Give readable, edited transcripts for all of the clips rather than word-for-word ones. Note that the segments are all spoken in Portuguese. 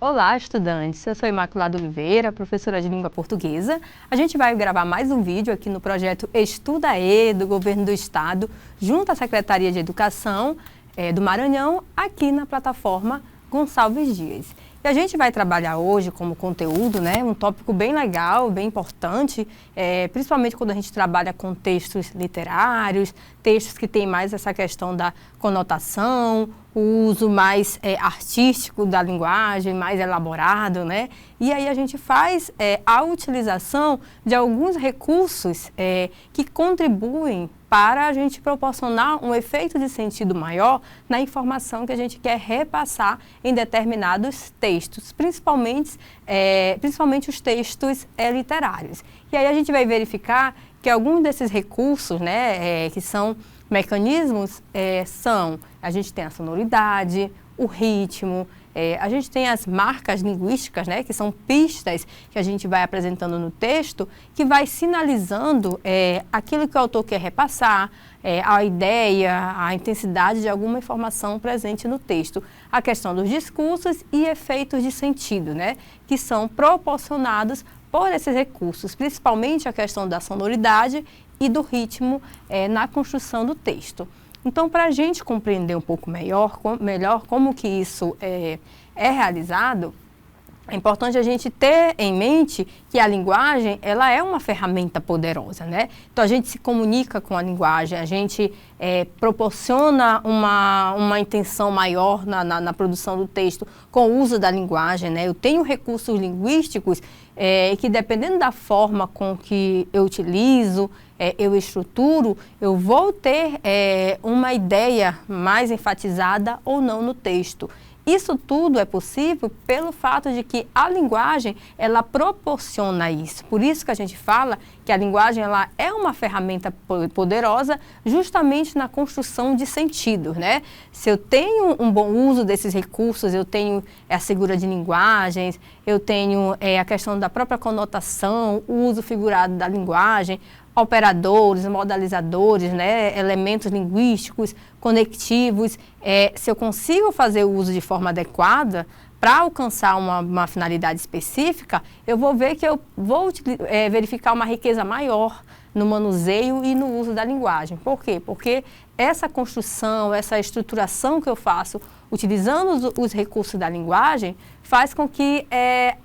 Olá, estudantes! Eu sou Imaculada Oliveira, professora de língua portuguesa. A gente vai gravar mais um vídeo aqui no projeto Estudaê do Governo do Estado, junto à Secretaria de Educação do Maranhão, aqui na plataforma Gonçalves Dias. E a gente vai trabalhar hoje como conteúdo, um tópico bem legal, bem importante, principalmente quando a gente trabalha com textos literários, textos que têm mais essa questão da conotação, o uso mais artístico da linguagem, mais elaborado, E aí a gente faz a utilização de alguns recursos que contribuem para a gente proporcionar um efeito de sentido maior na informação que a gente quer repassar em determinados textos, principalmente os textos literários. E aí a gente vai verificar que alguns desses recursos, que são mecanismos, a gente tem a sonoridade, o ritmo, a gente tem as marcas linguísticas, que são pistas que a gente vai apresentando no texto, que vai sinalizando aquilo que o autor quer repassar, a ideia, a intensidade de alguma informação presente no texto. A questão dos discursos e efeitos de sentido, que são proporcionados por esses recursos, principalmente a questão da sonoridade e do ritmo na construção do texto. Então, para a gente compreender um pouco melhor como que isso é realizado, é importante a gente ter em mente que a linguagem, ela é uma ferramenta poderosa, Então, a gente se comunica com a linguagem, a gente proporciona uma intenção maior na produção do texto com o uso da linguagem, Eu tenho recursos linguísticos que, dependendo da forma com que eu utilizo, eu estruturo, eu vou ter uma ideia mais enfatizada ou não no texto. Isso tudo é possível pelo fato de que a linguagem, ela proporciona isso. Por isso que a gente fala que a linguagem, ela é uma ferramenta poderosa justamente na construção de sentido, Se eu tenho um bom uso desses recursos, eu tenho a figura de linguagens, eu tenho a questão da própria conotação, o uso figurado da linguagem, operadores, modalizadores, elementos linguísticos, conectivos. Se eu consigo fazer o uso de forma adequada para alcançar uma finalidade específica, eu vou ver que eu vou verificar uma riqueza maior no manuseio e no uso da linguagem. Por quê? Porque essa construção, essa estruturação que eu faço utilizando os recursos da linguagem, faz com que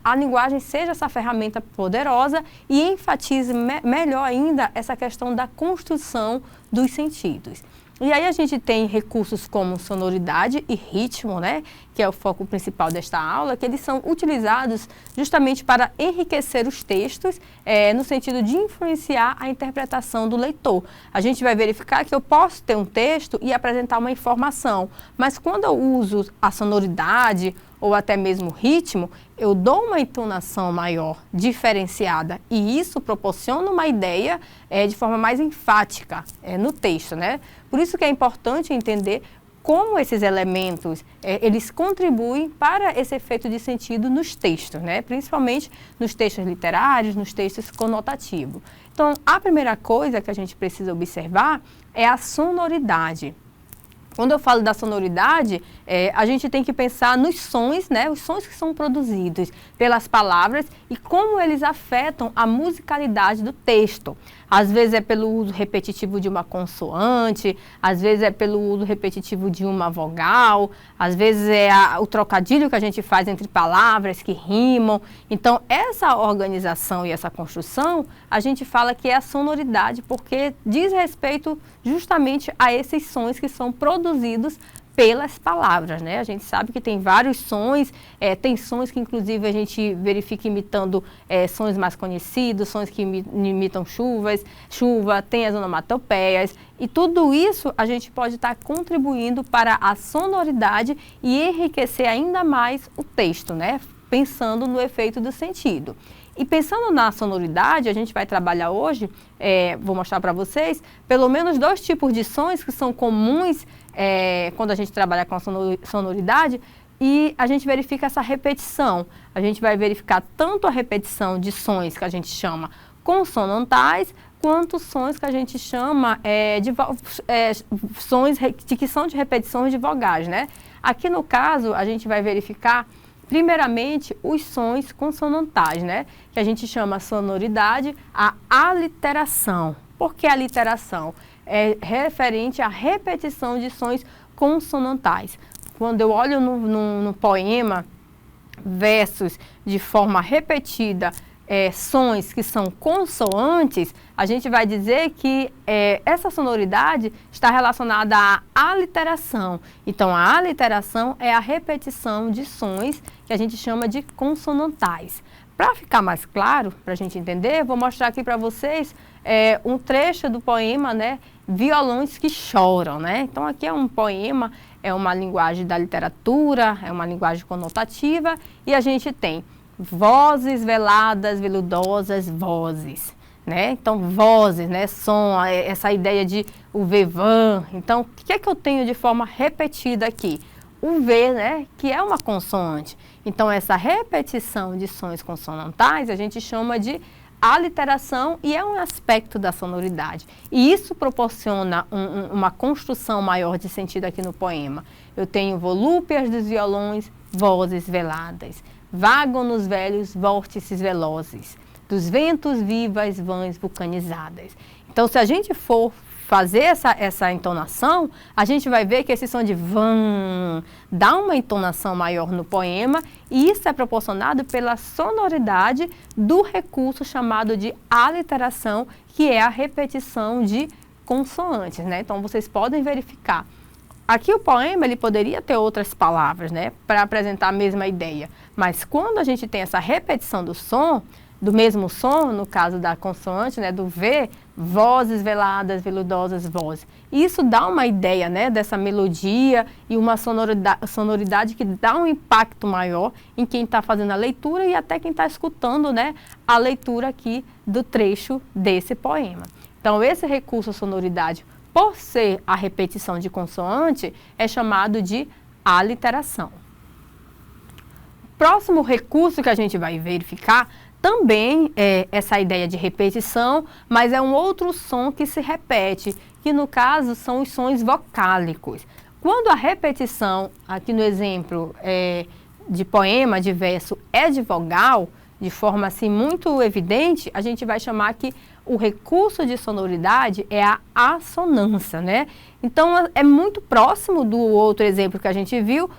a linguagem seja essa ferramenta poderosa e enfatize melhor ainda essa questão da construção dos sentidos. E aí a gente tem recursos como sonoridade e ritmo, que é o foco principal desta aula, que eles são utilizados justamente para enriquecer os textos, no sentido de influenciar a interpretação do leitor. A gente vai verificar que eu posso ter um texto e apresentar uma informação, mas quando eu uso a sonoridade ou até mesmo o ritmo, eu dou uma entonação maior, diferenciada, e isso proporciona uma ideia de forma mais enfática no texto, Por isso que é importante entender como esses elementos, eles contribuem para esse efeito de sentido nos textos, Principalmente nos textos literários, nos textos conotativos. Então, a primeira coisa que a gente precisa observar é a sonoridade. Quando eu falo da sonoridade, a gente tem que pensar nos sons, Os sons que são produzidos pelas palavras e como eles afetam a musicalidade do texto. Às vezes é pelo uso repetitivo de uma consoante, às vezes é pelo uso repetitivo de uma vogal, às vezes é o trocadilho que a gente faz entre palavras que rimam. Então, essa organização e essa construção, a gente fala que é a sonoridade, porque diz respeito justamente a esses sons que são produzidos pelas palavras, A gente sabe que tem vários sons, tem sons que inclusive a gente verifica imitando sons mais conhecidos, sons que imitam chuva, tem as onomatopeias, e tudo isso a gente pode estar contribuindo para a sonoridade e enriquecer ainda mais o texto, Pensando no efeito do sentido. E pensando na sonoridade, a gente vai trabalhar hoje, vou mostrar para vocês, pelo menos 2 tipos de sons que são comuns quando a gente trabalha com a sonoridade, e a gente verifica essa repetição. A gente vai verificar tanto a repetição de sons que a gente chama consonantais, quanto sons que a gente chama sons que são de repetições de vogais, Aqui no caso, a gente vai verificar Primeiramente, os sons consonantais, né? Que a gente chama a sonoridade, a aliteração. Por que aliteração? É referente à repetição de sons consonantais. Quando eu olho no poema, versos de forma repetida, sons que são consoantes, a gente vai dizer que essa sonoridade está relacionada à aliteração. Então, a aliteração é a repetição de sons que a gente chama de consonantais. Para ficar mais claro, para a gente entender, vou mostrar aqui para vocês um trecho do poema, né, Violões que Choram, né? Então, aqui é um poema, é uma linguagem da literatura, é uma linguagem conotativa, e a gente tem vozes veladas, veludosas, vozes, né? Então, vozes, né? Som, essa ideia de o vevan. Então, o que é que eu tenho de forma repetida aqui? O V, né? Que é uma consoante. Então, essa repetição de sons consonantais a gente chama de aliteração e é um aspecto da sonoridade. E isso proporciona uma construção maior de sentido aqui no poema. Eu tenho volúpias dos violões, vozes veladas. Vagam nos velhos vórtices velozes, dos ventos vivas vãs vulcanizadas. Então, se a gente for fazer essa entonação, a gente vai ver que esse som de van dá uma entonação maior no poema, e isso é proporcionado pela sonoridade do recurso chamado de aliteração, que é a repetição de consoantes, né? Então, vocês podem verificar. Aqui o poema ele poderia ter outras palavras, né, para apresentar a mesma ideia. Mas quando a gente tem essa repetição do som, do mesmo som, no caso da consoante, né, do V, vozes veladas, veludosas, vozes. Isso dá uma ideia, né, dessa melodia e uma sonoridade que dá um impacto maior em quem está fazendo a leitura e até quem está escutando, né, a leitura aqui do trecho desse poema. Então, esse recurso sonoridade, por ser a repetição de consoante, é chamado de aliteração. Próximo recurso que a gente vai verificar também é essa ideia de repetição, mas é um outro som que se repete, que no caso são os sons vocálicos. Quando a repetição, aqui no exemplo de poema, de verso, é de vogal, de forma assim muito evidente, a gente vai chamar que o recurso de sonoridade é a assonância, né? Então, é muito próximo do outro exemplo que a gente viu.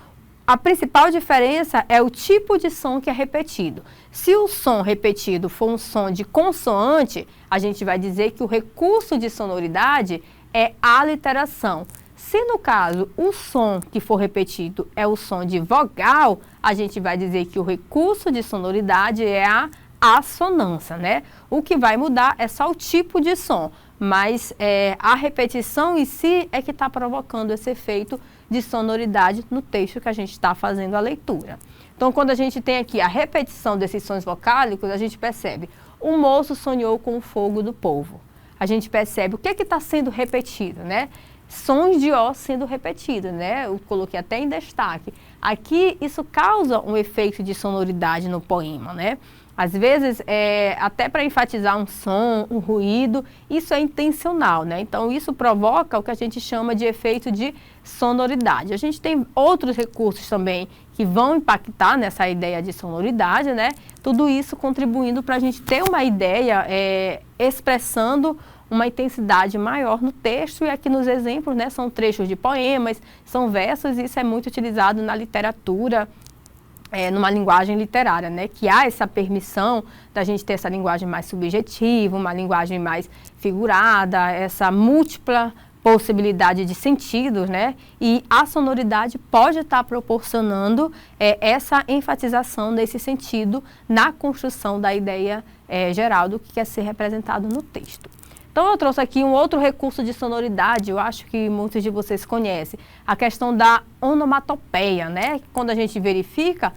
A principal diferença é o tipo de som que é repetido. Se o som repetido for um som de consoante, a gente vai dizer que o recurso de sonoridade é a aliteração. Se no caso o som que for repetido é o som de vogal, a gente vai dizer que o recurso de sonoridade é a assonância, né? O que vai mudar é só o tipo de som, mas a repetição em si é que está provocando esse efeito de sonoridade no texto que a gente está fazendo a leitura. Então, quando a gente tem aqui a repetição desses sons vocálicos, a gente percebe: o moço sonhou com o fogo do povo. A gente percebe o que está sendo repetido, né? Sons de ó sendo repetidos, né? Eu coloquei até em destaque. Aqui, isso causa um efeito de sonoridade no poema, né? Às vezes, até para enfatizar um som, um ruído, isso é intencional, né? Então, isso provoca o que a gente chama de efeito de sonoridade. A gente tem outros recursos também que vão impactar nessa ideia de sonoridade, né? Tudo isso contribuindo para a gente ter uma ideia expressando uma intensidade maior no texto, e aqui nos exemplos, né, são trechos de poemas, são versos, e isso é muito utilizado na literatura, numa linguagem literária, né, que há essa permissão da gente ter essa linguagem mais subjetiva, uma linguagem mais figurada, essa múltipla possibilidade de sentidos, né, e a sonoridade pode estar proporcionando essa enfatização nesse sentido na construção da ideia geral do que quer ser representado no texto. Então, eu trouxe aqui um outro recurso de sonoridade, eu acho que muitos de vocês conhecem, a questão da onomatopeia, né? Quando a gente verifica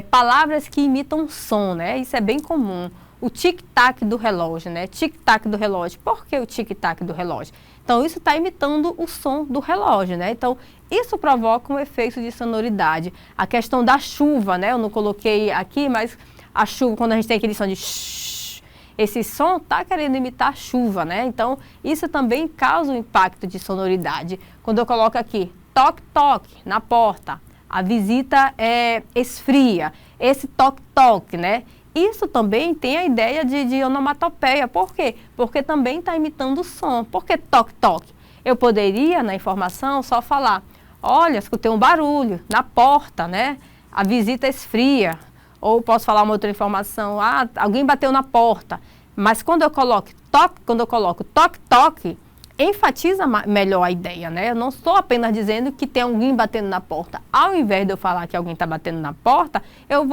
palavras que imitam som, né? Isso é bem comum. O tic-tac do relógio, né? Tic-tac do relógio. Por que o tic-tac do relógio? Então, isso está imitando o som do relógio, né? Então, isso provoca um efeito de sonoridade. A questão da chuva, né? Eu não coloquei aqui, mas a chuva, quando a gente tem aquele som de shhh, esse som está querendo imitar chuva, né? Então, isso também causa um impacto de sonoridade. Quando eu coloco aqui, toque, toque, na porta, a visita esfria. esse toque-toque, né? Isso também tem a ideia de onomatopeia. Por quê? Porque também está imitando o som. Por que toque-toque? Eu poderia, na informação, só falar, olha, escutei um barulho na porta, né? A visita esfria. Ou posso falar uma outra informação, alguém bateu na porta. Mas quando eu coloco toque-toque, enfatiza melhor a ideia, né? Eu não estou apenas dizendo que tem alguém batendo na porta. Ao invés de eu falar que alguém está batendo na porta, eu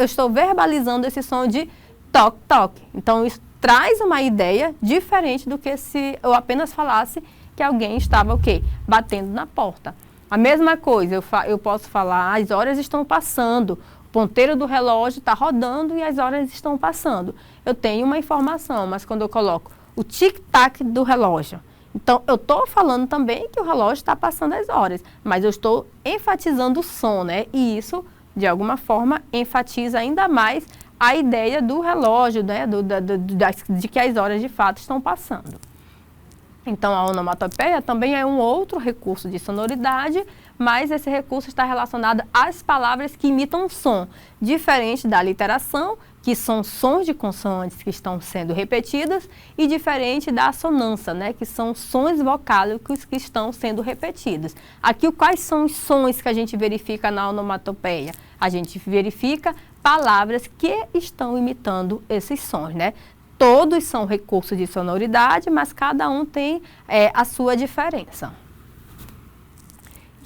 estou verbalizando esse som de toque-toque. Então, isso traz uma ideia diferente do que se eu apenas falasse que alguém estava, o quê? Batendo na porta. A mesma coisa, eu posso falar, as horas estão passando, o ponteiro do relógio está rodando e as horas estão passando. Eu tenho uma informação, mas quando eu coloco o tic-tac do relógio, então eu estou falando também que o relógio está passando as horas, mas eu estou enfatizando o som, né? E isso, de alguma forma, enfatiza ainda mais a ideia do relógio, né? De que as horas de fato estão passando. Então, a onomatopeia também é um outro recurso de sonoridade, mas esse recurso está relacionado às palavras que imitam o som, diferente da literação, que são sons de consoantes que estão sendo repetidas, e diferente da assonância, né, que são sons vocálicos que estão sendo repetidos. Aqui, quais são os sons que a gente verifica na onomatopeia? A gente verifica palavras que estão imitando esses sons, né? Todos são recursos de sonoridade, mas cada um tem a sua diferença.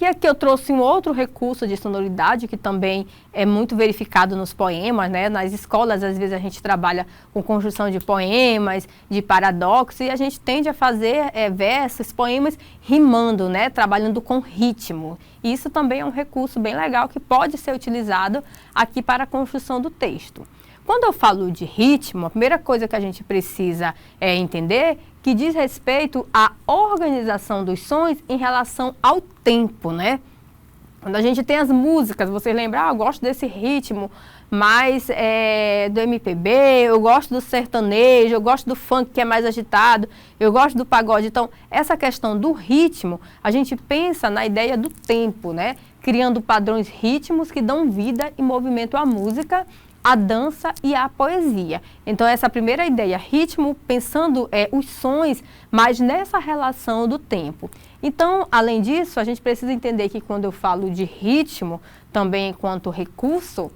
E aqui eu trouxe um outro recurso de sonoridade que também é muito verificado nos poemas, né? Nas escolas, às vezes, a gente trabalha com construção de poemas, de paradoxos, e a gente tende a fazer versos, poemas rimando, né? Trabalhando com ritmo. E isso também é um recurso bem legal que pode ser utilizado aqui para a construção do texto. Quando eu falo de ritmo, a primeira coisa que a gente precisa entender que diz respeito à organização dos sons em relação ao tempo, né? Quando a gente tem as músicas, vocês lembram, eu gosto desse ritmo mais do MPB, eu gosto do sertanejo, eu gosto do funk que é mais agitado, eu gosto do pagode. Então, essa questão do ritmo, a gente pensa na ideia do tempo, né? Criando padrões rítmicos que dão vida e movimento à música, a dança e a poesia. Então, essa primeira ideia, ritmo, pensando os sons, mas nessa relação do tempo. Então, além disso, a gente precisa entender que quando eu falo de ritmo, também enquanto recurso,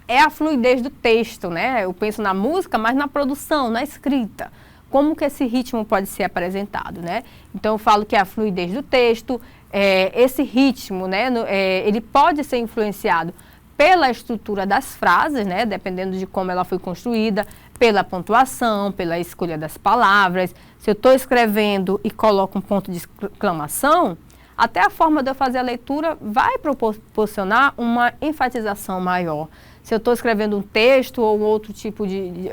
é a fluidez do texto, né? Eu penso na música, mas na produção, na escrita. Como que esse ritmo pode ser apresentado, né? Então, eu falo que é a fluidez do texto, esse ritmo, né? Ele pode ser influenciado pela estrutura das frases, né, dependendo de como ela foi construída, pela pontuação, pela escolha das palavras. Se eu estou escrevendo e coloco um ponto de exclamação, até a forma de eu fazer a leitura vai proporcionar uma enfatização maior. Se eu estou escrevendo um texto ou outro tipo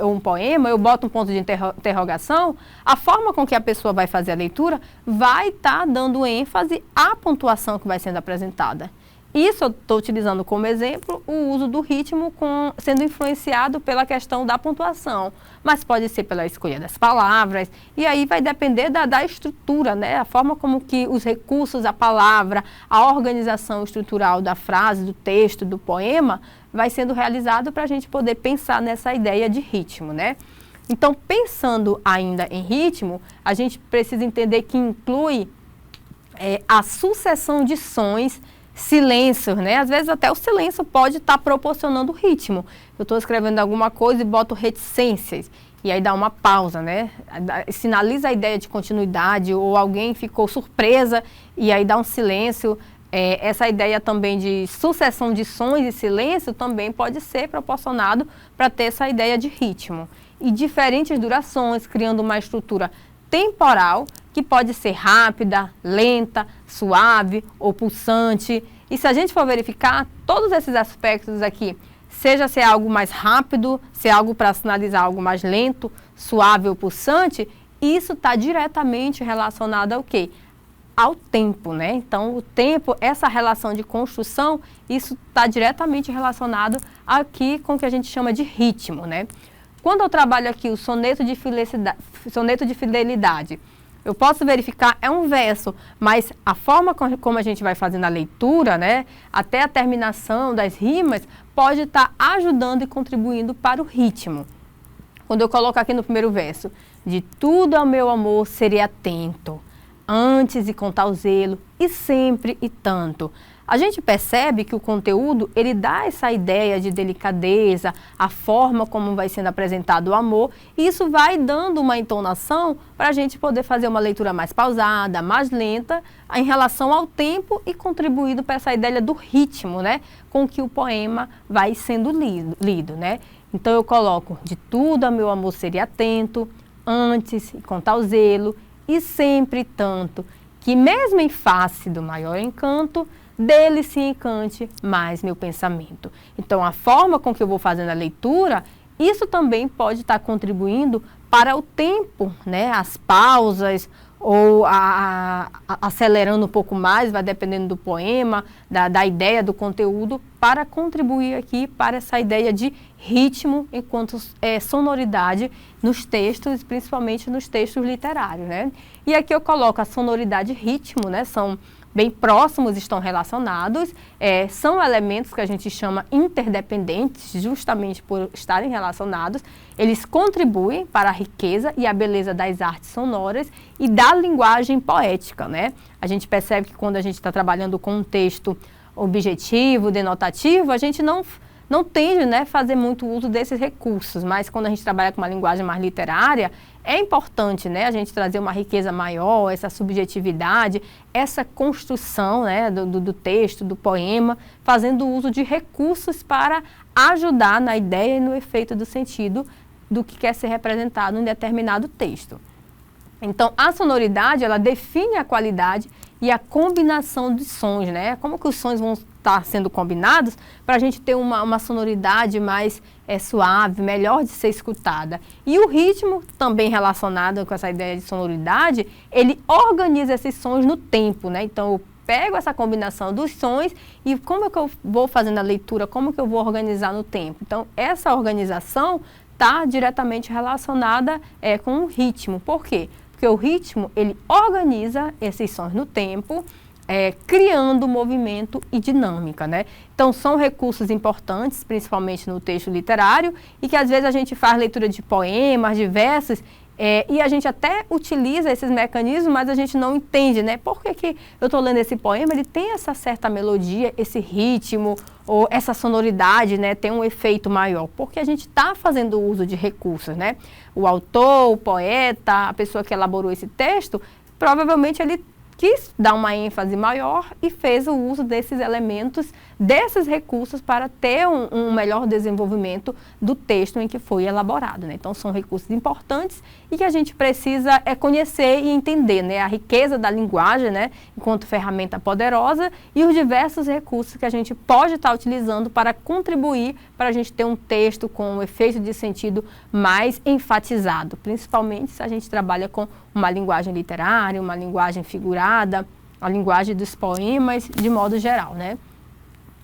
ou um poema, eu boto um ponto de interrogação, a forma com que a pessoa vai fazer a leitura vai estar dando ênfase à pontuação que vai sendo apresentada. Isso eu estou utilizando como exemplo o uso do ritmo sendo influenciado pela questão da pontuação, mas pode ser pela escolha das palavras, e aí vai depender da estrutura, né? A forma como que os recursos, a palavra, a organização estrutural da frase, do texto, do poema, vai sendo realizado para a gente poder pensar nessa ideia de ritmo, né? Então, pensando ainda em ritmo, a gente precisa entender que inclui a sucessão de sons, silêncios, né? Às vezes até o silêncio pode estar proporcionando ritmo. Eu estou escrevendo alguma coisa e boto reticências, e aí dá uma pausa, né? Sinaliza a ideia de continuidade, ou alguém ficou surpresa, e aí dá um silêncio. Essa ideia também de sucessão de sons e silêncio também pode ser proporcionado para ter essa ideia de ritmo. E diferentes durações, criando uma estrutura temporal, que pode ser rápida, lenta, suave ou pulsante. E se a gente for verificar todos esses aspectos aqui, seja se é algo mais rápido, se é algo para sinalizar algo mais lento, suave ou pulsante, isso está diretamente relacionado ao quê? Ao tempo, né? Então, o tempo, essa relação de construção, isso está diretamente relacionado aqui com o que a gente chama de ritmo, né? Quando eu trabalho aqui o soneto de fidelidade, eu posso verificar, é um verso, mas a forma como a gente vai fazendo a leitura, né, até a terminação das rimas, pode estar ajudando e contribuindo para o ritmo. Quando eu coloco aqui no primeiro verso, de tudo ao meu amor serei atento, antes e com tal zelo, e sempre e tanto. A gente percebe que o conteúdo, ele dá essa ideia de delicadeza, a forma como vai sendo apresentado o amor, e isso vai dando uma entonação para a gente poder fazer uma leitura mais pausada, mais lenta, em relação ao tempo e contribuindo para essa ideia do ritmo, né, com que o poema vai sendo lido, né. Então eu coloco, de tudo a meu amor seria atento, antes e com tal zelo, e sempre tanto, que mesmo em face do maior encanto, dele se encante mais meu pensamento. Então, a forma com que eu vou fazendo a leitura, isso também pode estar contribuindo para o tempo, né? As pausas, ou acelerando um pouco mais, vai dependendo do poema, da ideia, do conteúdo, para contribuir aqui para essa ideia de ritmo enquanto sonoridade nos textos, principalmente nos textos literários, né? E aqui eu coloco a sonoridade e ritmo, né? São bem próximos, estão relacionados, são elementos que a gente chama interdependentes, justamente por estarem relacionados. Eles contribuem para a riqueza e a beleza das artes sonoras e da linguagem poética, né? A gente percebe que quando a gente está trabalhando com um texto objetivo, denotativo, a gente não tende, né, fazer muito uso desses recursos, mas quando a gente trabalha com uma linguagem mais literária, é importante, né, a gente trazer uma riqueza maior, essa subjetividade, essa construção, né, do texto, do poema, fazendo uso de recursos para ajudar na ideia e no efeito do sentido do que quer ser representado em determinado texto. Então, a sonoridade, ela define a qualidade e a combinação de sons, né? Como que os sons vão estar sendo combinados para a gente ter uma sonoridade mais suave, melhor de ser escutada. E o ritmo, também relacionado com essa ideia de sonoridade, ele organiza esses sons no tempo, né? Então, eu pego essa combinação dos sons e como é que eu vou fazendo a leitura, como que eu vou organizar no tempo. Então, essa organização está diretamente relacionada com o ritmo. Por quê? Porque o ritmo, ele organiza esses sons no tempo, criando movimento e dinâmica, né? Então, são recursos importantes, principalmente no texto literário, e que às vezes a gente faz leitura de poemas, de versos, e a gente até utiliza esses mecanismos, mas a gente não entende, né? Por que eu estou lendo esse poema, ele tem essa certa melodia, esse ritmo, ou essa sonoridade, né? Tem um efeito maior, porque a gente está fazendo uso de recursos, né? O autor, o poeta, a pessoa que elaborou esse texto, provavelmente ele quis dar uma ênfase maior e fez o uso desses elementos, desses recursos para ter um melhor desenvolvimento do texto em que foi elaborado, né? Então, são recursos importantes e que a gente precisa conhecer e entender, né? A riqueza da linguagem, né? Enquanto ferramenta poderosa e os diversos recursos que a gente pode estar utilizando para contribuir para a gente ter um texto com um efeito de sentido mais enfatizado, principalmente se a gente trabalha com uma linguagem literária, uma linguagem figurada, a linguagem dos poemas de modo geral, né?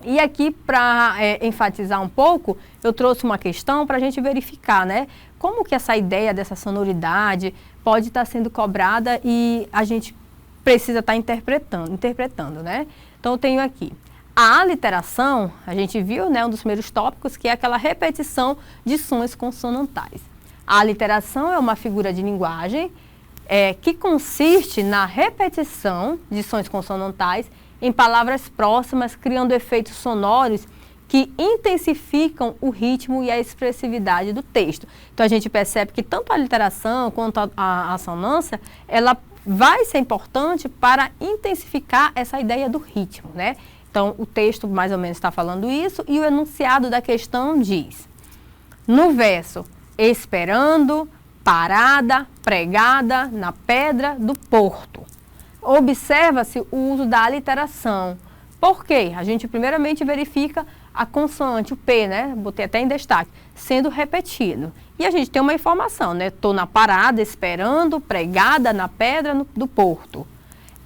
E aqui, para enfatizar um pouco, eu trouxe uma questão para a gente verificar, né? Como que essa ideia dessa sonoridade pode estar sendo cobrada e a gente precisa estar interpretando, né? Então, eu tenho aqui a aliteração, a gente viu, né, um dos primeiros tópicos, que é aquela repetição de sons consonantais. A aliteração é uma figura de linguagem que consiste na repetição de sons consonantais em palavras próximas, criando efeitos sonoros que intensificam o ritmo e a expressividade do texto. Então, a gente percebe que tanto a aliteração quanto a assonância, ela vai ser importante para intensificar essa ideia do ritmo, né? Então, o texto mais ou menos está falando isso e o enunciado da questão diz: no verso, esperando, parada, pregada na pedra do porto. Observa-se o uso da aliteração. Por quê? A gente primeiramente verifica a consoante, o P, né? Botei até em destaque, sendo repetido. E a gente tem uma informação, né? Estou na parada, esperando, pregada na pedra do porto.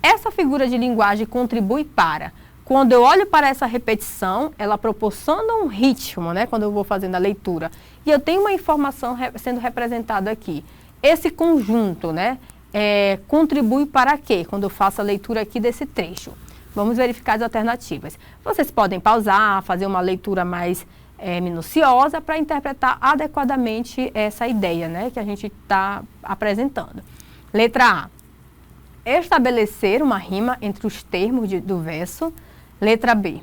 Essa figura de linguagem contribui para, quando eu olho para essa repetição, ela proporciona um ritmo, né? Quando eu vou fazendo a leitura. E eu tenho uma informação sendo representada aqui. Esse conjunto, né? contribui para quê? Quando eu faço a leitura aqui desse trecho. Vamos verificar as alternativas. Vocês podem pausar, fazer uma leitura mais minuciosa para interpretar adequadamente essa ideia, né, que a gente está apresentando. Letra A. Estabelecer uma rima entre os termos do verso. Letra B.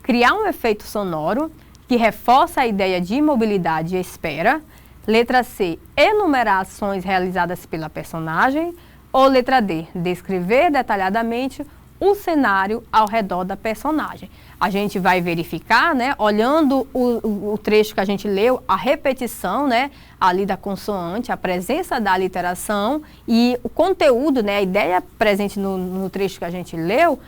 Criar um efeito sonoro que reforça a ideia de imobilidade e espera. Letra C. Enumerar ações realizadas pela personagem. Ou letra D. Descrever detalhadamente o cenário ao redor da personagem. A gente vai verificar, né, olhando o trecho que a gente leu, a repetição, né, ali da consoante, a presença da literação e o conteúdo, né, a ideia presente no trecho que a gente leu,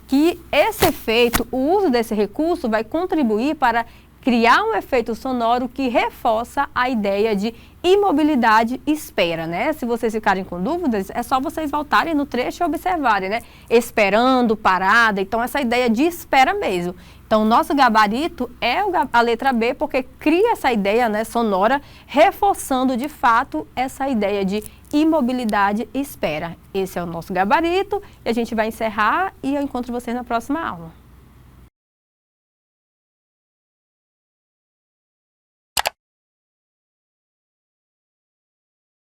que esse efeito, o uso desse recurso vai contribuir para criar um efeito sonoro que reforça a ideia de imobilidade e espera, né? Se vocês ficarem com dúvidas, é só vocês voltarem no trecho e observarem, né? Esperando, parada, então essa ideia de espera mesmo. Então, o nosso gabarito é a letra B, porque cria essa ideia, né, sonora, reforçando de fato essa ideia de imobilidade e espera. Esse é o nosso gabarito e a gente vai encerrar e eu encontro vocês na próxima aula.